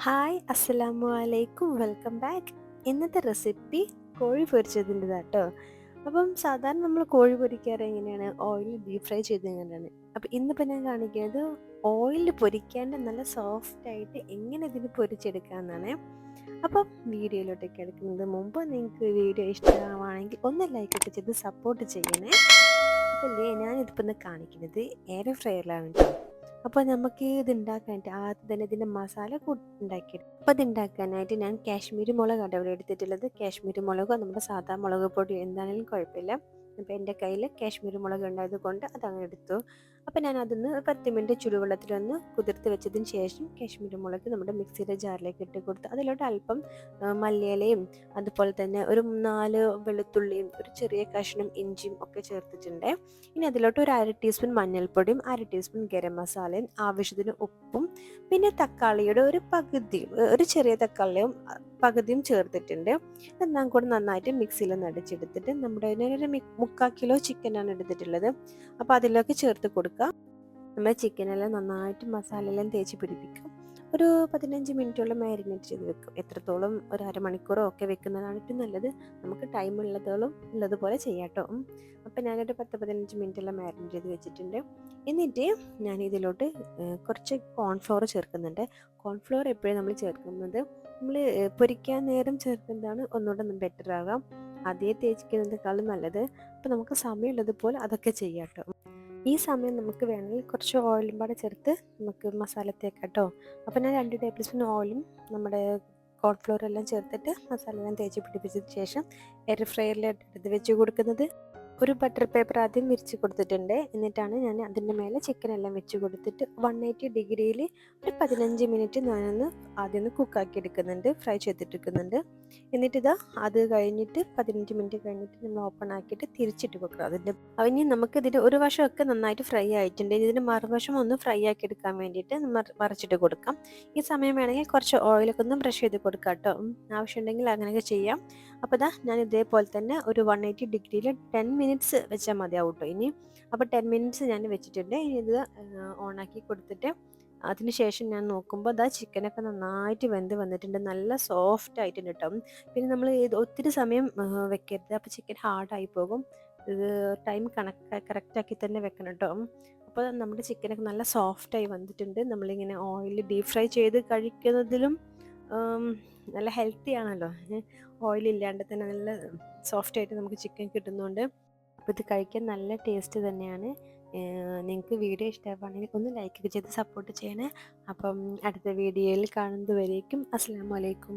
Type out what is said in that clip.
Hi അസ്സലാമു അലൈക്കും welcome back. ഇന്നത്തെ റെസിപ്പി കോഴി പൊരിച്ചതിൻ്റെതാട്ടോ. അപ്പം സാധാരണ നമ്മൾ കോഴി പൊരിക്കാറ് എങ്ങനെയാണ്, ഓയിലിൽ ഡീപ് ഫ്രൈ ചെയ്ത് എങ്ങനെയാണ്. അപ്പം ഇന്നിപ്പോൾ ഞാൻ കാണിക്കുന്നത് ഓയിലിൽ പൊരിക്കാണ്ട് നല്ല സോഫ്റ്റ് ആയിട്ട് എങ്ങനെ ഇതിന് പൊരിച്ചെടുക്കാമെന്നാണ്. അപ്പം വീഡിയോയിലോട്ടൊക്കെ എടുക്കുന്നത് മുമ്പ് നിങ്ങൾക്ക് വീഡിയോ ഇഷ്ടമാണെങ്കിൽ ഒന്ന് ലൈക്കൊക്കെ ചെയ്ത് സപ്പോർട്ട് ചെയ്യണേ. അപ്പോൾ ഞാനിതിപ്പോൾ ഇന്ന് കാണിക്കുന്നത് എയർ ഫ്രയറിലാണ് കേട്ടോ. അപ്പോൾ നമുക്ക് ഇത് ഉണ്ടാക്കാനായിട്ട് ആദ്യം തന്നെ ഇതിൻ്റെ മസാല ഉണ്ടാക്കിയെടുക്കും. അപ്പോൾ ഇത് ഉണ്ടാക്കാനായിട്ട് ഞാൻ കാശ്മീരി മുളകാണ് ഇവിടെ എടുത്തിട്ടുള്ളത്. കാശ്മീരി മുളകോ നമ്മുടെ സാധാ മുളക് പൊടി എന്താണെങ്കിലും കുഴപ്പമില്ല. അപ്പോൾ എൻ്റെ കയ്യിൽ കാശ്മീരി മുളക് ഉണ്ടായത് കൊണ്ട് അതങ്ങനെ എടുത്തു. അപ്പോൾ ഞാൻ അതിന്ന് 10 മിനിറ്റ് ചുടുവെള്ളത്തിലൊന്ന് കുതിർത്ത് വെച്ചതിന് ശേഷം കാശ്മീരി മുളക് നമ്മുടെ മിക്സിയുടെ ജാറിലേക്ക് ഇട്ട് കൊടുത്തു. അതിലോട്ട് അല്പം മല്ലിയിലയും അതുപോലെ തന്നെ ഒരു 4 വെളുത്തുള്ളിയും ഒരു ചെറിയ കഷ്ണം ഇഞ്ചിയും ഒക്കെ ചേർത്തിട്ടുണ്ട്. ഇനി അതിലോട്ട് ഒരു 1/2 ടീസ്പൂൺ മഞ്ഞൾപ്പൊടിയും 1/2 ടീസ്പൂൺ ഗരം മസാലയും ആവശ്യത്തിന് ഉപ്പും പിന്നെ തക്കാളിയുടെ ഒരു ചെറിയ തക്കാളിയും പകുതിയും ചേർത്തിട്ടുണ്ട്. ഇതെല്ലാം കൂടെ നന്നായിട്ട് മിക്സിയിൽ ഒന്ന് അടിച്ചെടുത്തിട്ട് നമ്മുടെ ഒരു 3/4 കിലോ ചിക്കനാണ് എടുത്തിട്ടുള്ളത്. അപ്പോൾ അതിലേക്ക് ചേർത്ത് കൊടുക്കുക. നമ്മൾ ചിക്കനെല്ലാം നന്നായിട്ട് മസാലയെല്ലാം തേച്ച് പിടിപ്പിക്കും. ഒരു 15 മിനിറ്റോളം മാരിനേറ്റ് ചെയ്ത് വെക്കും. എത്രത്തോളം ഒരു അരമണിക്കൂറോ ഒക്കെ വെക്കുന്നതാണ് ഏറ്റവും നല്ലത്. നമുക്ക് ടൈം ഉള്ളതുപോലെ ചെയ്യാം കേട്ടോ. അപ്പം ഞാനൊരു 10-15 മിനിറ്റെല്ലാം മാരിനേറ്റ് ചെയ്ത് വെച്ചിട്ടുണ്ട്. എന്നിട്ട് ഞാൻ ഇതിലോട്ട് കുറച്ച് കോൺഫ്ലോർ ചേർക്കുന്നുണ്ട്. കോൺഫ്ലോർ എപ്പോഴും നമ്മൾ ചേർക്കുന്നത് നമ്മൾ പൊരിക്കാൻ നേരം ചേർക്കുന്നതാണ് ഒന്നുകൂടെ ബെറ്റർ ആകാം. അതേ തേച്ചിക്കുന്നതിനേക്കാളും നല്ലത്. അപ്പോൾ നമുക്ക് സമയമുള്ളതുപോലെ അതൊക്കെ ചെയ്യാം കേട്ടോ. ഈ സമയം നമുക്ക് വേണമെങ്കിൽ കുറച്ച് ഓയിലും കൂടെ ചേർത്ത് നമുക്ക് മസാല തേക്കാം കേട്ടോ. അപ്പോൾ ഞാൻ 2 ടേബിൾ സ്പൂൺ ഓയിലും നമ്മുടെ കോൺഫ്ലോർ എല്ലാം ചേർത്തിട്ട് മസാല എല്ലാം തേച്ച് പിടിപ്പിച്ചതിന് ശേഷം എയർ ഫ്രയറിൽ എടുത്ത് വെച്ച് കൊടുക്കുന്നത്. ഒരു ബട്ടർ പേപ്പർ ആദ്യം വിരിച്ച് കൊടുത്തിട്ടുണ്ട്. എന്നിട്ടാണ് ഞാൻ അതിൻ്റെ മേലെ ചിക്കൻ എല്ലാം വെച്ച് കൊടുത്തിട്ട് 180 ഡിഗ്രിയിൽ ഒരു 15 മിനിറ്റ് ഞാനൊന്ന് ആദ്യം കുക്കാക്കി എടുക്കുന്നുണ്ട്, ഫ്രൈ ചെയ്തിട്ടെടുക്കുന്നുണ്ട്. എന്നിട്ട് അത് കഴിഞ്ഞിട്ട് 15 മിനിറ്റ് കഴിഞ്ഞിട്ട് നമ്മൾ ഓപ്പൺ ആക്കിയിട്ട് തിരിച്ചിട്ട് വെക്കുക. ഇനി നമുക്ക് ഇതിൻ്റെ ഒരു വശമൊക്കെ നന്നായിട്ട് ഫ്രൈ ആയിട്ടുണ്ട്. ഇതിൻ്റെ മറുവശം ഒന്ന് ഫ്രൈ ആക്കി എടുക്കാൻ വേണ്ടിയിട്ട് മറിച്ചിട്ട് കൊടുക്കാം. ഈ സമയം വേണമെങ്കിൽ കുറച്ച് ഓയിലൊക്കെ ഒന്ന് ബ്രഷ് ചെയ്ത് കൊടുക്കാം കേട്ടോ. ആവശ്യമുണ്ടെങ്കിൽ അങ്ങനെയൊക്കെ ചെയ്യാം. അപ്പോൾ ഞാൻ ഇതേപോലെ തന്നെ ഒരു 180 ഡിഗ്രിയിൽ 10 മിനിറ്റ്സ് വെച്ചാൽ മതിയാവും കേട്ടോ. അപ്പോൾ 10 മിനിറ്റ്സ് ഞാൻ വെച്ചിട്ടുണ്ട്. ഇനി ഇത് ഓണാക്കി കൊടുത്തിട്ട് അതിനുശേഷം ഞാൻ നോക്കുമ്പോൾ ചിക്കനൊക്കെ നന്നായിട്ട് വെന്ത് വന്നിട്ടുണ്ട്. നല്ല സോഫ്റ്റ് ആയിട്ടുണ്ട് കേട്ടോ. പിന്നെ നമ്മൾ ഒത്തിരി സമയം വെക്കരുത്, അപ്പോൾ ചിക്കൻ ഹാർഡായി പോകും. ഇത് ടൈം കറക്റ്റാക്കി തന്നെ വെക്കണം കേട്ടോ. അപ്പോൾ നമ്മുടെ ചിക്കനൊക്കെ നല്ല സോഫ്റ്റായി വന്നിട്ടുണ്ട്. നമ്മളിങ്ങനെ ഓയിൽ ഡീപ് ഫ്രൈ ചെയ്ത് കഴിക്കുന്നതിലും നല്ല ഹെൽത്തി ആണല്ലോ. ഓയിലില്ലാണ്ട് തന്നെ നല്ല സോഫ്റ്റായിട്ട് നമുക്ക് ചിക്കൻ കിട്ടുന്നുണ്ട്. അപ്പോൾ ഇത് കഴിക്കാൻ നല്ല ടേസ്റ്റ് തന്നെയാണ്. നിങ്ങൾക്ക് വീഡിയോ ഇഷ്ടമാണെങ്കിൽ ഒന്ന് ലൈക്ക് ചെയ്ത് സപ്പോർട്ട് ചെയ്യണേ. അപ്പം അടുത്ത വീഡിയോയിൽ കാണുന്നത് വരേക്കും അസ്സലാമു അലൈക്കും.